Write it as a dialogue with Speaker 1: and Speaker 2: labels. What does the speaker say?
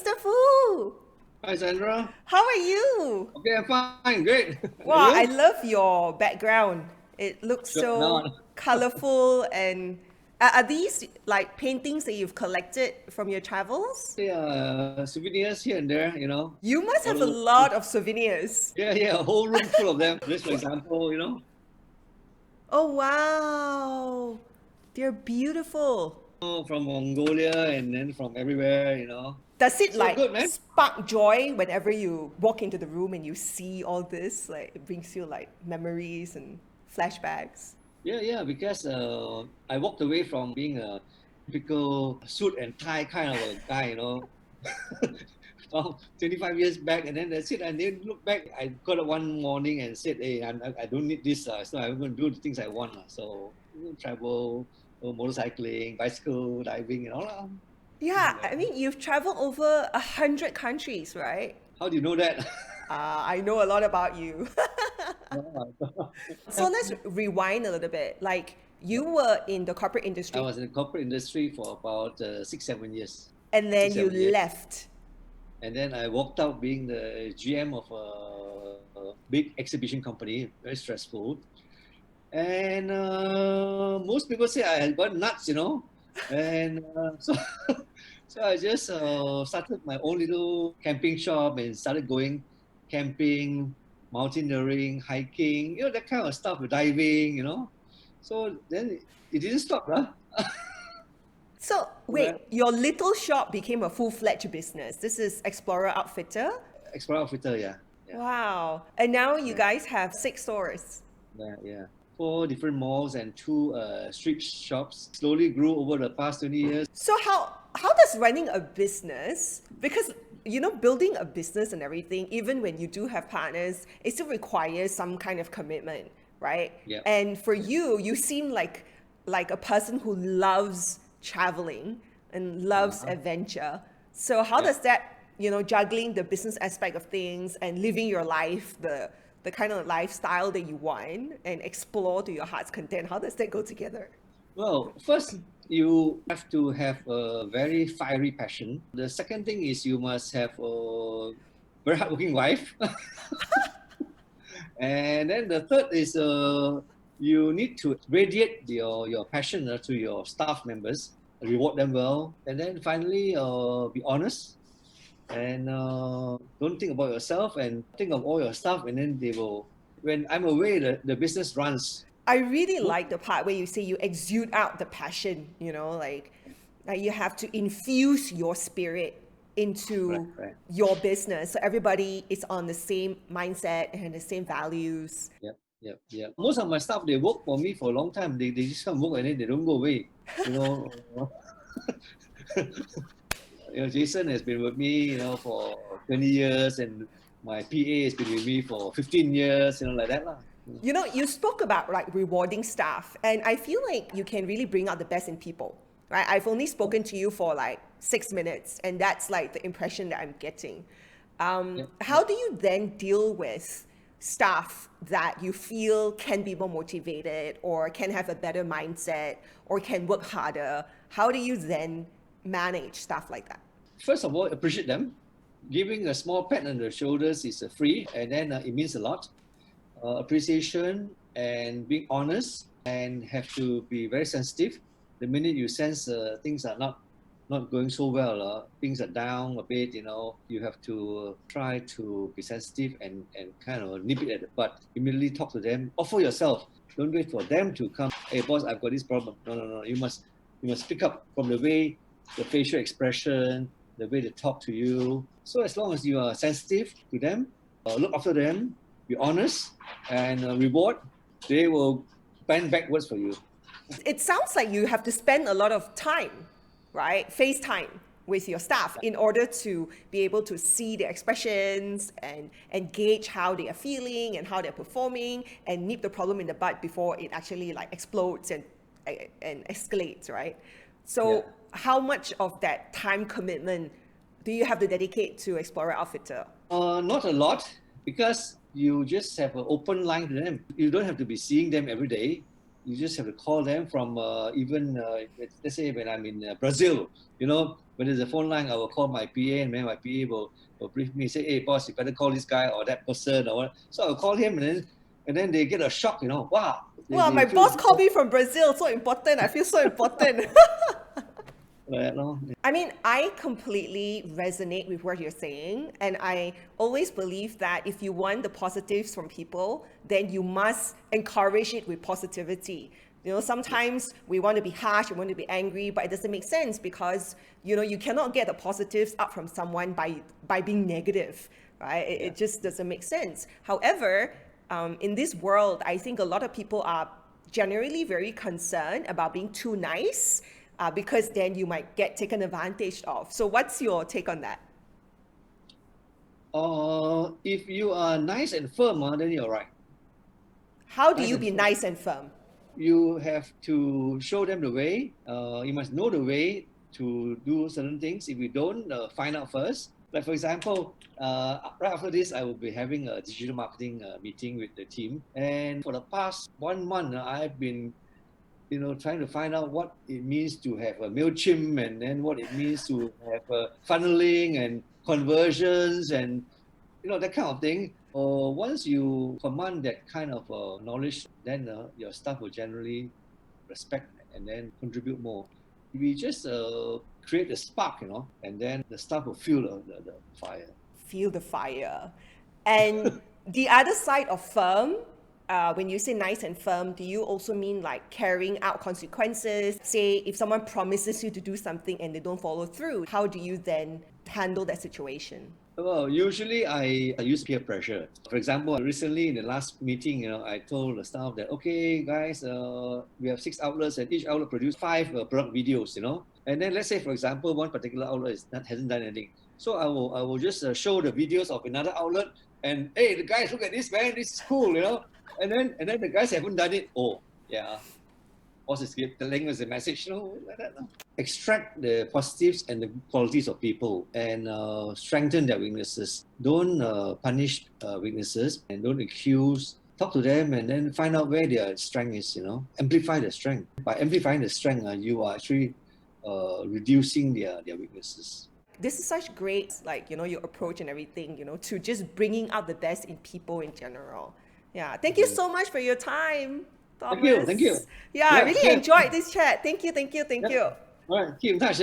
Speaker 1: Mr. Fu.
Speaker 2: Hi, Sandra.
Speaker 1: How are you?
Speaker 2: Okay, I'm fine. Great. And
Speaker 1: Wow, I
Speaker 2: you?
Speaker 1: love your background. It looks
Speaker 2: Sure.
Speaker 1: so
Speaker 2: Now,
Speaker 1: colorful and are these like paintings that you've collected from your travels?
Speaker 2: souvenirs here and there,
Speaker 1: You must have a
Speaker 2: All,
Speaker 1: lot of souvenirs.
Speaker 2: yeah, a whole room full of them. Just for example,
Speaker 1: Oh wow. They're beautiful.
Speaker 2: from Mongolia and then from everywhere,
Speaker 1: Does it
Speaker 2: So
Speaker 1: like
Speaker 2: good, man.
Speaker 1: spark joy whenever you walk into the room and you see all this? Like it brings you like memories and flashbacks.
Speaker 2: Yeah, because I walked away from being a typical suit and tie kind of a guy. From 25 years back, and then that's it. And then look back, I got up one morning and said, "Hey, I don't need this, so I'm going to do the things I want." So travel, motorcycling, bicycle, diving, and all.
Speaker 1: Yeah, I mean, you've traveled over 100 countries, right?
Speaker 2: How do you know that?
Speaker 1: I know a lot about you. So let's rewind a little bit. Like, you were in the corporate
Speaker 2: I
Speaker 1: industry
Speaker 2: was in the corporate industry for about 6, 7 years.
Speaker 1: and
Speaker 2: Six,
Speaker 1: then you
Speaker 2: 7 years.
Speaker 1: left.
Speaker 2: And then I walked out being the GM of a big exhibition company, very stressful. And most people say I got nuts. And so I just started my own little camping shop and started going camping, mountaineering, hiking, that kind of stuff, diving. So then it didn't stop, huh?
Speaker 1: So, wait,
Speaker 2: Well,
Speaker 1: your little shop became a full-fledged business. This is Explorer Outfitter.
Speaker 2: Explorer Outfitter, yeah. Yeah.
Speaker 1: Wow. And now you
Speaker 2: Yeah.
Speaker 1: guys have 6 stores.
Speaker 2: Yeah. Four different malls and two street shops. Slowly grew over the past 20 years.
Speaker 1: So how does running a business, because building a business and everything, even when you do have partners, it still requires some kind of commitment, right?
Speaker 2: Yeah.
Speaker 1: And for you, you seem like a person who loves traveling and loves
Speaker 2: Uh-huh.
Speaker 1: adventure. So how
Speaker 2: Yeah.
Speaker 1: does that, juggling the business aspect of things and living your life, the kind of lifestyle that you want and explore to your heart's content, how does that go together?
Speaker 2: Well, first, you have to have a very fiery passion. The second thing is you must have a very hardworking wife. And then the third is you need to radiate your passion to your staff members, reward them well. And then finally, be honest and don't think about yourself and think of all your stuff. And then they will, when I'm away, the business runs.
Speaker 1: I really like the part where you say you exude out the passion, like you have to infuse your spirit
Speaker 2: Right,
Speaker 1: into
Speaker 2: right.
Speaker 1: your business. So everybody is on the same mindset and the same values.
Speaker 2: Yep. Most of my staff, they work for me for a long time. They just come work and then they don't go away. You know, Jason has been with me, for 20 years, and my PA has been with me for 15 years, like that. Lah.
Speaker 1: You spoke about like rewarding staff, and I feel like you can really bring out the best in people, right? I've only spoken to you for like 6 minutes, and that's like the impression that I'm getting.
Speaker 2: Yep.
Speaker 1: How do you then deal with staff that you feel can be more motivated or can have a better mindset or can work harder? How do you then manage stuff like that?
Speaker 2: First of all, appreciate them. Giving a small pat on the shoulders is free, and then it means a lot. Appreciation and being honest, and have to be very sensitive. The minute you sense things are not going so well, things are down a bit, you have to try to be sensitive and kind of nip it at the bud. Immediately talk to them, offer yourself. Don't wait for them to come. Hey boss, I've got this problem. No. You must pick up from the way, the facial expression, the way they talk to you. So as long as you are sensitive to them, look after them, be honest, and reward, they will bend backwards for you.
Speaker 1: It sounds like you have to spend a lot of time, right? Face time with your staff in order to be able to see their expressions and gauge how they are feeling and how they're performing and nip the problem in the bud before it actually like explodes and escalates, right?
Speaker 2: Yeah.
Speaker 1: So how much of that time commitment do you have to dedicate to Explorer Outfitter?
Speaker 2: Not a lot, because you just have an open line to them. You don't have to be seeing them every day. You just have to call them from even let's say when I'm in Brazil, when there's a phone line, I will call my PA, and then my PA will brief me, say, hey boss, you better call this guy or that person or what. So I'll call him, and then they get a shock, wow.
Speaker 1: Wow,
Speaker 2: They
Speaker 1: my
Speaker 2: feel
Speaker 1: boss called me from Brazil. So important. I feel so important.
Speaker 2: like that, no?
Speaker 1: I mean, I completely resonate with what you're saying. And I always believe that if you want the positives from people, then you must encourage it with positivity. Sometimes we want to be harsh, we want to be angry, but it doesn't make sense because, you cannot get the positives up from someone by being negative, right? It just doesn't make sense. However, in this world, I think a lot of people are generally very concerned about being too nice. Because then you might get taken advantage of. So what's your take on that?
Speaker 2: If you are nice and firm, then you're right.
Speaker 1: How do you be nice and firm?
Speaker 2: You have to show them the way. You must know the way to do certain things. If you don't, find out first. Like for example, right after this, I will be having a digital marketing meeting with the team. And for the past 1 month, I've been trying to find out what it means to have a MailChimp and then what it means to have funneling and conversions and that kind of thing. Once you command that kind of knowledge, then your staff will generally respect and then contribute more. We just create a spark, and then the staff will feel the fire.
Speaker 1: Feel the fire. And the other side of firm, when you say nice and firm, do you also mean like carrying out consequences? Say if someone promises you to do something and they don't follow through, how do you then handle that situation?
Speaker 2: Well, usually I use peer pressure. For example, recently in the last meeting, I told the staff that, okay, guys, we have 6 outlets and each outlet produce 5 product videos, And then let's say, for example, one particular outlet hasn't done anything. So I will just show the videos of another outlet and, hey, the guys, look at this, man, this is cool, And then the guys haven't done it. Oh, yeah. Boss is telling us a message, like that. Extract the positives and the qualities of people and strengthen their weaknesses. Don't punish weaknesses and don't accuse. Talk to them and then find out where their strength is, Amplify the strength. By amplifying the strength, you are actually reducing their weaknesses.
Speaker 1: This is such great, your approach and everything, to just bringing out the best in people in general. Yeah. Thank you so much for your time, Thomas.
Speaker 2: Thank you.
Speaker 1: Yeah, I really enjoyed this chat. Thank you.
Speaker 2: All right, keep in touch,